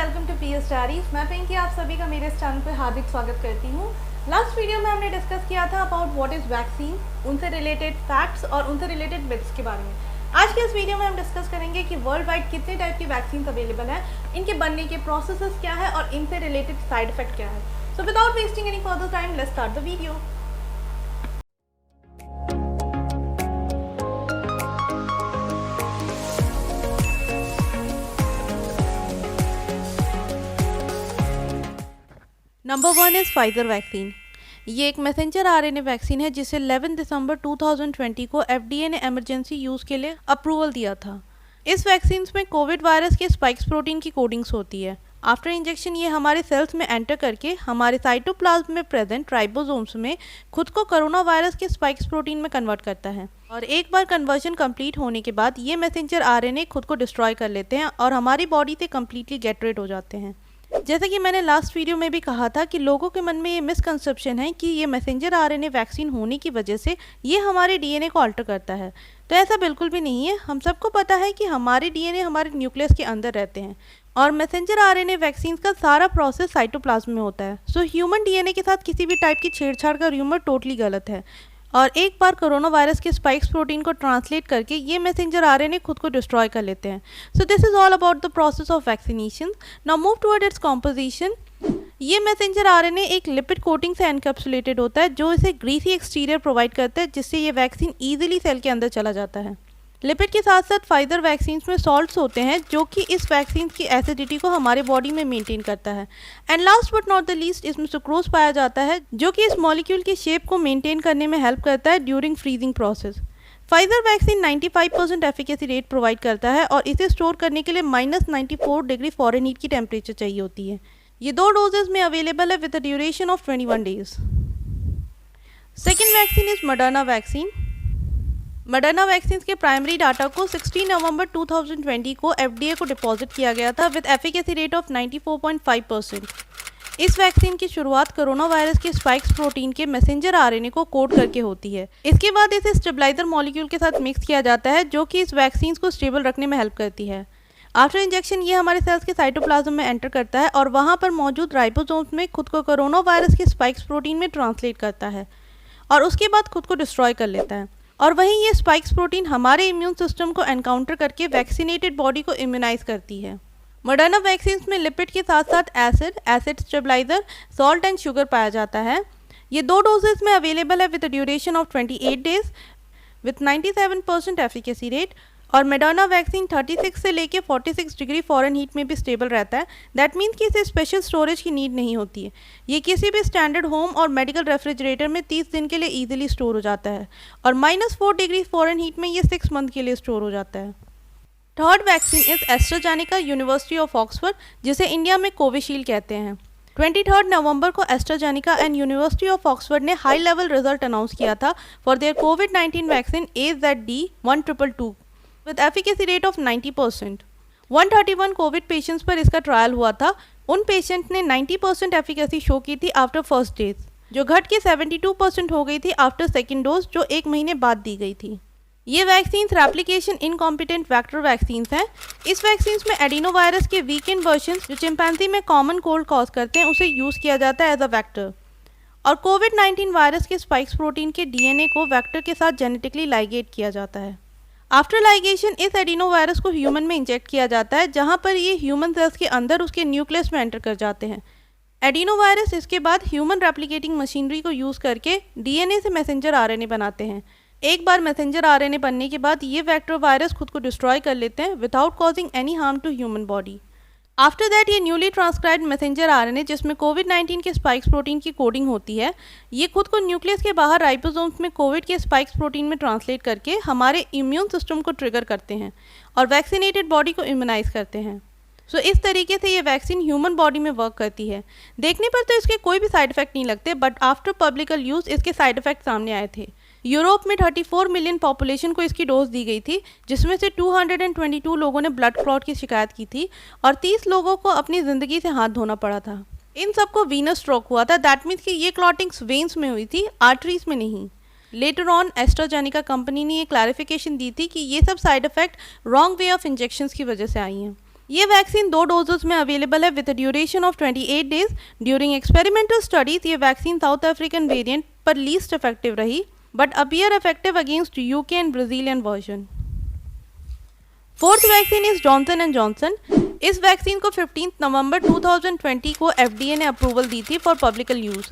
Welcome to PS diaries. मैं पिंकी आप सभी का मेरे इस चैनल पे हार्दिक स्वागत करती हूँ। लास्ट वीडियो में हमने डिस्कस किया था अबाउट व्हाट इज़ वैक्सीन, उनसे रिलेटेड फैक्ट्स और उनसे रिलेटेड मिथ्स के बारे में। आज के इस वीडियो में हम डिस्कस करेंगे कि वर्ल्ड वाइड कितने टाइप की वैक्सीन अवेलेबल है, इनके बनने के प्रोसेसेस क्या है और इनसे रिलेटेड साइड इफेक्ट क्या है। So without wasting any further time let's start the video. Number 1 is Pfizer vaccine. ये एक मैसेंजर आरएनए वैक्सीन है जिसे 11 दिसंबर 2020 को एफडीए ने इमरजेंसी यूज़ के लिए अप्रूवल दिया था। इस वैक्सीन में कोविड वायरस के स्पाइक्स प्रोटीन की कोडिंग्स होती है। आफ्टर इंजेक्शन ये हमारे सेल्स में एंटर करके हमारे साइटोप्लाज्म में प्रेजेंट राइबोसोम्स में खुद को कोरोना वायरस के स्पाइक्स प्रोटीन में कन्वर्ट करता है और एक बार कन्वर्जन कंप्लीट होने के बाद ये मैसेंजर आरएनए खुद को डिस्ट्रॉय कर लेते हैं और हमारी बॉडी से कम्प्लीटली गेट रिड हो जाते हैं। जैसा कि मैंने लास्ट वीडियो में भी कहा था कि लोगों के मन में ये मिसकंसेप्शन है कि ये मैसेंजर आरएनए वैक्सीन होने की वजह से ये हमारे डीएनए को अल्टर करता है। तो ऐसा बिल्कुल भी नहीं है। हम सबको पता है कि हमारे डीएनए हमारे न्यूक्लियस के अंदर रहते हैं और मैसेंजर आरएनए वैक्सीन का सारा प्रोसेस साइटोप्लाज्म में होता है। सो ह्यूमन डीएनए के साथ किसी भी टाइप की छेड़छाड़ का र्यूमर टोटली गलत है और एक बार कोरोना वायरस के स्पाइक्स प्रोटीन को ट्रांसलेट करके ये मैसेंजर आरएनए खुद को डिस्ट्रॉय कर लेते हैं। So this is all about the process of vaccination. Now move toward its composition. ये मैसेंजर आरएनए एक लिपिड कोटिंग से एनकैप्सुलेटेड होता है जो इसे ग्रीसी एक्सटीरियर प्रोवाइड करता है जिससे ये वैक्सीन ईजिली सेल के अंदर चला जाता है। लिपिड के साथ साथ फाइजर वैक्सीन में सॉल्ट्स होते हैं जो कि इस वैक्सीन की एसिडिटी को हमारे बॉडी में मेंटेन करता है। And last but not the least इसमें सुक्रोज पाया जाता है जो कि इस मॉलिक्यूल की शेप को मेंटेन करने में हेल्प करता है during freezing process. Pfizer vaccine 95% efficacy rate provide करता है और इसे स्टोर करने के लिए -94 डिग्री फ़ारेनहीट की टेम्परेचर चाहिए होती है। ये 2 डोजेज में अवेलेबल है with a duration of 21 days. Second vaccine is Moderna vaccine. Moderna vaccine के प्राइमरी डाटा को 16 नवंबर 2020 को एफडीए को डिपॉजिट किया गया था विद एफिकेसी रेट ऑफ 94.5%। इस वैक्सीन की शुरुआत कोरोना वायरस के स्पाइक्स प्रोटीन के मैसेंजर आरएनए को कोड करके होती है। इसके बाद इसे स्टेबलाइजर मॉलिक्यूल के साथ मिक्स किया जाता है जो कि इस वैक्सीन को स्टेबल रखने में हेल्प करती है। आफ्टर इंजेक्शन ये हमारे सेल्स के साइटोप्लाज्म में एंटर करता है और वहाँ पर मौजूद राइबोसोम्स में खुद को कोरोना वायरस के स्पाइक्स प्रोटीन में ट्रांसलेट करता है और उसके बाद खुद को डिस्ट्रॉय कर लेता है। और वहीं ये स्पाइक्स प्रोटीन हमारे इम्यून सिस्टम को एनकाउंटर करके वैक्सीनेटेड बॉडी को इम्यूनाइज करती है। मॉडर्ना वैक्सीन में लिपिड के साथ साथ acid stabiliser, salt and sugar पाया जाता है। ये 2 डोजेज में अवेलेबल है with a duration of 28 days with 97% efficacy rate और मॉडर्ना वैक्सीन 36 से लेके 46 डिग्री फ़ारेनहीट में भी स्टेबल रहता है। दैट मीन्स कि इसे स्पेशल स्टोरेज की नीड नहीं होती है। ये किसी भी स्टैंडर्ड होम और मेडिकल रेफ्रिजरेटर में 30 दिन के लिए ईजिली स्टोर हो जाता है और -4 डिग्री फ़ारेनहीट में ये 6 मंथ के लिए स्टोर हो जाता है। Third vaccine is AstraZeneca university of Oxford, जिसे इंडिया में कोविशील्ड कहते हैं। 23 नवंबर को AstraZeneca and university of Oxford ने हाई लेवल रिजल्ट अनाउंस किया था for their covid vaccine AZD1222 with efficacy rate of 90%। 131 Covid patients पर इसका ट्रायल हुआ था। उन पेशेंट ने 90% एफिकेसी शो की थी आफ्टर फर्स्ट डेज, जो घट के 72% हो गई थी आफ्टर सेकेंड डोज जो 1 महीने बाद दी गई थी। ये vaccine replication incompetent vector vaccine हैं। इस वैक्सीन में एडिनोवायरस के वीकेंड वर्जन जो चिंपैंजी में कॉमन कोल्ड कॉज करते हैं उसे यूज़ किया जाता है एज अ वैक्टर और कोविड-19 वायरस के स्पाइक्स प्रोटीन के डीएनए को वैक्टर के साथ जेनेटिकली लाइगेट किया जाता है। आफ्टर लाइगेशन इस एडिनोवायरस को ह्यूमन में इंजेक्ट किया जाता है जहाँ पर ये ह्यूमन सेल्स के अंदर उसके न्यूक्लियस में एंटर कर जाते हैं। एडिनोवायरस इसके बाद ह्यूमन रेप्लिकेटिंग मशीनरी को यूज़ करके डीएनए से मैसेंजर आरएनए बनाते हैं। एक बार मैसेंजर आरएनए बनने के बाद ये वेक्टर वायरस खुद को डिस्ट्रॉय कर लेते हैं without causing any harm to human body. After that ये न्यूली ट्रांसक्राइब्ड मैसेंजर आरएनए जिसमें कोविड-19 के स्पाइक्स प्रोटीन की कोडिंग होती है, ये खुद को न्यूक्लियस के बाहर राइबोसोम्स में कोविड के स्पाइक्स प्रोटीन में ट्रांसलेट करके हमारे इम्यून सिस्टम को ट्रिगर करते हैं और वैक्सीनेटेड बॉडी को इम्यूनाइज करते हैं। सो इस तरीके से ये वैक्सीन ह्यूमन बॉडी में वर्क करती है। देखने पर तो इसके कोई भी साइड इफेक्ट नहीं लगते, बट आफ्टर पब्लिकल यूज़ इसके साइड इफेक्ट सामने आए थे। यूरोप में 34 मिलियन पॉपुलेशन को इसकी डोज दी गई थी, जिसमें से 222 लोगों ने ब्लड क्लॉट की शिकायत की थी और 30 लोगों को अपनी ज़िंदगी से हाथ धोना पड़ा था। इन सबको वीनस स्ट्रोक हुआ था। दैट मीन्स कि ये क्लॉटिंग्स वेन्स में हुई थी, आर्टरीज में नहीं। लेटर ऑन एस्ट्राजेनेका कंपनी ने ये क्लैरिफिकेशन दी थी कि ये सब side effect wrong way of injections की वजह से आई हैं। ये वैक्सीन 2 डोजेस में अवेलेबल है with duration of 28 days. During experimental studies ये वैक्सीन साउथ अफ्रीकन वेरिएंट पर लीस्ट इफेक्टिव रही but appear effective against UK and Brazilian version. Fourth vaccine is Johnson and Johnson. इस वैक्सीन को 15 नवंबर 2020 को FDA ने approval दी थी for पब्लिकल use.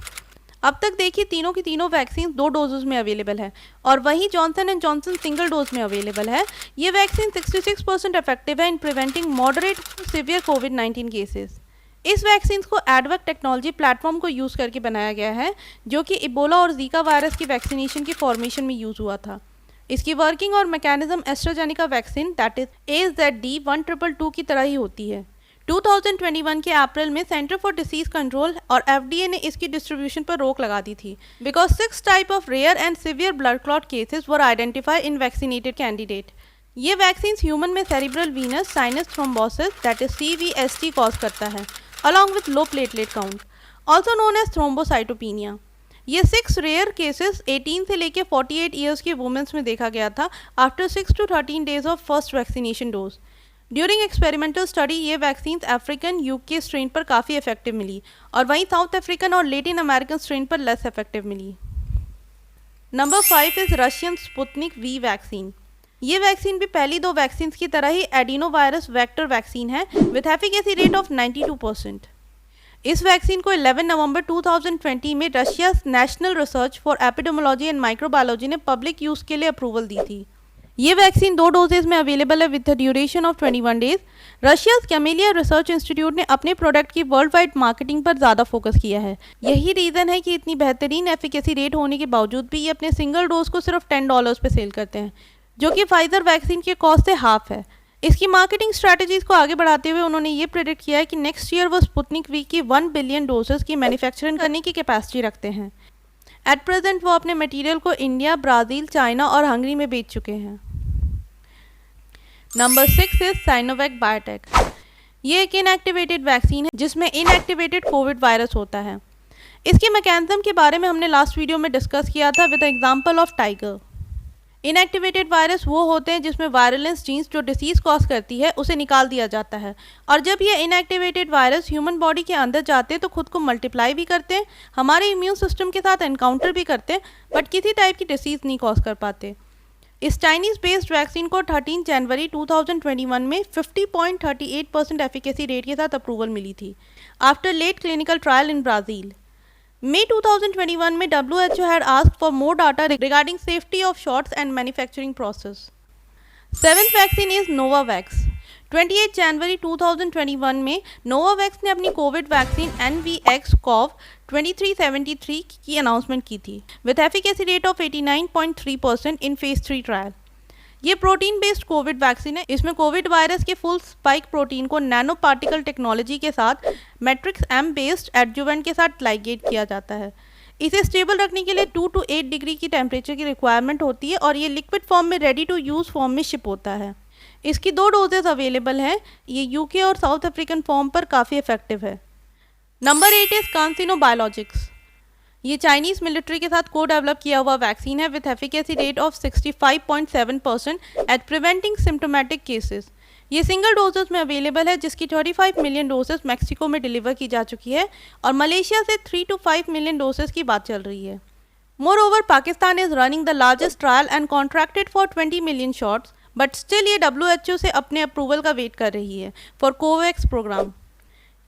अब तक देखिए तीनों की तीनों वैक्सीन 2 डोजेज में अवेलेबल है और वहीं Johnson and Johnson single dose में अवेलेबल है। ये वैक्सीन 66% इफेक्टिव है in preventing moderate to severe कोविड-19 केसेस। इस वैक्सीन को एडवैक टेक्नोलॉजी प्लेटफॉर्म को यूज़ करके बनाया गया है जो कि इबोला और जीका वायरस की वैक्सीनेशन की फॉर्मेशन में यूज़ हुआ था। इसकी वर्किंग और mechanism AstraZeneca vaccine that is AZD1222 की तरह ही होती है। 2021 के अप्रैल में सेंटर फॉर डिसीज कंट्रोल और FDA ने इसकी डिस्ट्रीब्यूशन पर रोक लगा दी थी because 6 type of rare and severe blood clot cases were identified in vaccinated candidate. ये वैक्सीन ह्यूमन में cerebral venous sinus thrombosis that is CVST cause करता है along with low platelet count also known as thrombocytopenia. ये 6 rare cases 18 से लेकर 48 years के women's में देखा गया था after 6 to 13 days of first vaccination dose. During experimental study ये वैक्सीन अफ्रीकन यूके स्ट्रेन पर काफ़ी इफेक्टिव मिली और वहीं साउथ अफ्रीकन और लेटिन अमेरिकन स्ट्रेन पर लेस इफेक्टिव मिली। Number 5 is Russian Sputnik V vaccine. ये वैक्सीन भी पहली 2 वैक्सीन की तरह ही एडिनोवायरस वेक्टर वैक्सीन है विथ एफिकेसी रेट ऑफ 92%। इस वैक्सीन को 11 नवंबर 2020 में Russia national research for epidemiology and microbiology ने पब्लिक यूज़ के लिए अप्रूवल दी थी। ये वैक्सीन 2 डोजेज में अवेलेबल है with the duration of 21 days. Russia camellia research institute ने अपने प्रोडक्ट की वर्ल्ड वाइड मार्केटिंग पर ज़्यादा फोकस किया है। यही रीज़न है कि इतनी बेहतरीन एफिकेसी रेट होने के बावजूद भी ये अपने सिंगल डोज को सिर्फ $10 पे सेल करते हैं जो कि फाइजर वैक्सीन के कॉस्ट से हाफ है। इसकी मार्केटिंग स्ट्रैटेजीज को आगे बढ़ाते हुए उन्होंने ये प्रेडिक्ट किया है कि नेक्स्ट ईयर वो स्पुतनिक वी की 1 बिलियन डोजेस की मैन्युफैक्चरिंग करने की कैपेसिटी रखते हैं। एट प्रेजेंट वो अपने मटेरियल को इंडिया, ब्राज़ील, चाइना और हंगरी में बेच चुके हैं। Number 6 is Sinovac biotech. ये एक इनएक्टिवेटेड वैक्सीन है जिसमें इनएक्टिवेटेड कोविड वायरस होता है। इसके मैकेनिज्म के बारे में हमने लास्ट वीडियो में डिस्कस किया था with example of tiger. Inactivated virus वो होते हैं जिसमें वायरलेंस जीन्स जो डिसीज़ कॉज करती है उसे निकाल दिया जाता है और जब ये इनएक्टिवेटेड वायरस ह्यूमन बॉडी के अंदर जाते हैं तो खुद को मल्टीप्लाई भी करते हैं, हमारे इम्यून सिस्टम के साथ एनकाउंटर भी करते हैं बट किसी टाइप की डिसीज़ नहीं कॉज कर पाते। इस चाइनीज़ बेस्ड वैक्सीन को 13 जनवरी 2021 में 50.38% एफिकेसी रेट के साथ अप्रूवल मिली थी after late clinical trial in Brazil. May 2021 में WHO had asked for more data regarding safety of shots and manufacturing process. Seventh vaccine is Novavax. 28 जनवरी 2021 में Novavax ने अपनी कोविड वैक्सीन NVX-CoV 2373 की announcement की थी with efficacy rate of 89.3% in phase 3 trial. ये protein based Covid vaccine है। इसमें Covid virus के फुल स्पाइक प्रोटीन को नैनो पार्टिकल टेक्नोलॉजी के साथ मैट्रिक्स M बेस्ड एडजुवेंट के साथ लाइगेट किया जाता है। इसे स्टेबल रखने के लिए 2 to 8 डिग्री की टेम्परेचर की रिक्वायरमेंट होती है और ये लिक्विड फॉर्म में रेडी टू यूज़ फॉर्म में शिप होता है। इसकी 2 डोजेज अवेलेबल हैं। ये यूके और साउथ अफ्रीकन फॉर्म पर काफ़ी इफेक्टिव है। Number 8 is CanSino Biologics. ये चाइनीज़ मिलिट्री के साथ को डेवलप किया हुआ वैक्सीन है with efficacy rate of 65.7% at preventing symptomatic cases. ये सिंगल डोजेस में अवेलेबल है जिसकी 35 मिलियन डोजेस मैक्सिको में डिलीवर की जा चुकी है और मलेशिया से 3 to 5 मिलियन डोजेस की बात चल रही है। More over Pakistan is running the largest trial and contracted for 20 million shots but still ये WHO से अपने अप्रूवल का वेट कर रही है for COVAX programme.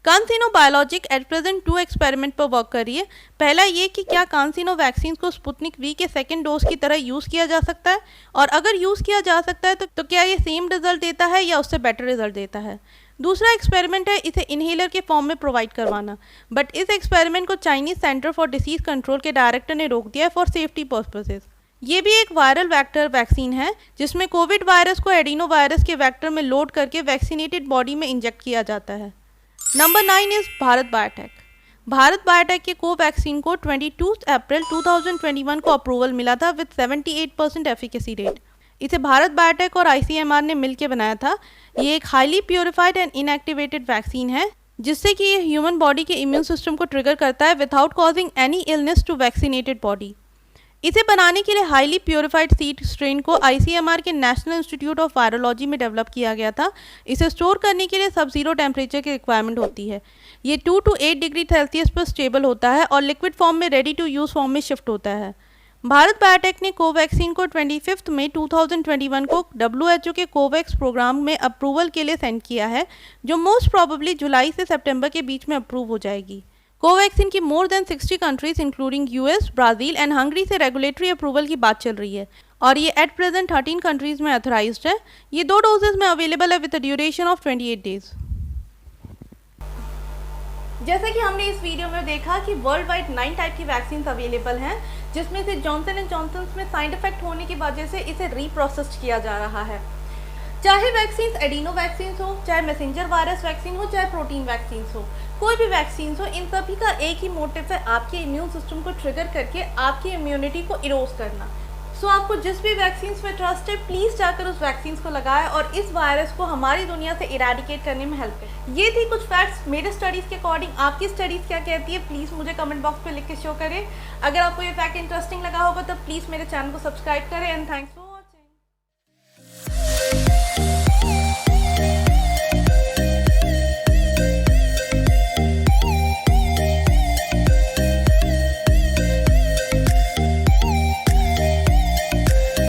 CanSino Biologic at present 2 experiment पर वर्क कर रही है। पहला ये कि क्या कांसिनो वैक्सीन को स्पुतनिक वी के सेकेंड डोज की तरह यूज़ किया जा सकता है और अगर यूज़ किया जा सकता है तो क्या ये सेम रिजल्ट देता है या उससे बेटर रिजल्ट देता है। दूसरा एक्सपेरिमेंट है इसे इन्हेलर के फॉर्म में प्रोवाइड करवाना बट इस एक्सपेरिमेंट को Chinese centre for disease control के डायरेक्टर ने रोक दिया है फॉर सेफ्टी पर्पसेज। ये भी एक वायरल वेक्टर वैक्सीन है जिसमें कोविड वायरस को एडिनो वायरस के वेक्टर में लोड करके वैक्सीनेटेड बॉडी में इंजेक्ट किया जाता है। Number 9 is Bharat biotech. Bharat biotech के कोवैक्सीन को 22 अप्रैल 2021 को अप्रूवल मिला था विद 78% एफिकेसी रेट। इसे भारत बायोटेक और ICMR ने मिलकर बनाया था। ये एक highly purified and inactivated vaccine है जिससे कि ये ह्यूमन बॉडी के इम्यून सिस्टम को ट्रिगर करता है without causing any illness to vaccinated body. इसे बनाने के लिए हाईली प्योरीफाइड सीड स्ट्रेन को आईसीएमआर के नेशनल इंस्टीट्यूट ऑफ वायरोलॉजी में डेवलप किया गया था। इसे स्टोर करने के लिए सब जीरो टेम्परेचर की रिक्वायरमेंट होती है। ये 2 to 8 डिग्री सेल्सियस पर स्टेबल होता है और लिक्विड फॉर्म में रेडी टू यूज़ फॉर्म में शिफ्ट होता है। भारत बायोटेक ने कोवैक्सीन को 25 मई 2021 को WHO के कोवैक्स प्रोग्राम में अप्रूवल के लिए सेंड किया है, जो मोस्ट प्रोबेबली जुलाई से सितंबर के बीच में अप्रूव हो जाएगी। कोवैक्सीन की more than 60 countries including US, Brazil and Hungary से रेगुलेटरी अप्रूवल की बात चल रही है और ये एट प्रेजेंट 13 कंट्रीज में ऑथराइज्ड है। ये 2 डोजेज में अवेलेबल है with a duration of 28 days. जैसा कि हमने इस वीडियो में देखा कि वर्ल्ड वाइड 9 टाइप की वैक्सीन अवेलेबल हैं, जिसमें से जॉनसन एंड जॉनसन में साइड इफेक्ट होने की वजह से इसे रीप्रोसेस्ड किया जा रहा है। चाहे वैक्सीन एडिनो वैक्सीन हो, चाहे मैसेंजर वायरस वैक्सीन हो, चाहे प्रोटीन वैक्सीन हो, कोई भी वैक्सीन हो, इन सभी का एक ही मोटिव है आपके इम्यून सिस्टम को ट्रिगर करके आपकी इम्यूनिटी को इरोज करना। सो आपको जिस भी वैक्सीन में ट्रस्ट है, प्लीज़ जाकर उस वैक्सीन को लगाएं और इस वायरस को हमारी दुनिया से इरेडिकेट करने में हेल्प करें। ये थी कुछ फैक्ट्स मेरे स्टडीज़ के अकॉर्डिंग। आपकी स्टडीज़ क्या कहती है, प्लीज़ मुझे कमेंट बॉक्स पे लिख के शो करें। अगर आपको ये फैक्ट इंटरेस्टिंग लगा होगा तो प्लीज़ मेरे चैनल को सब्सक्राइब करें एंड थैंक्स फॉर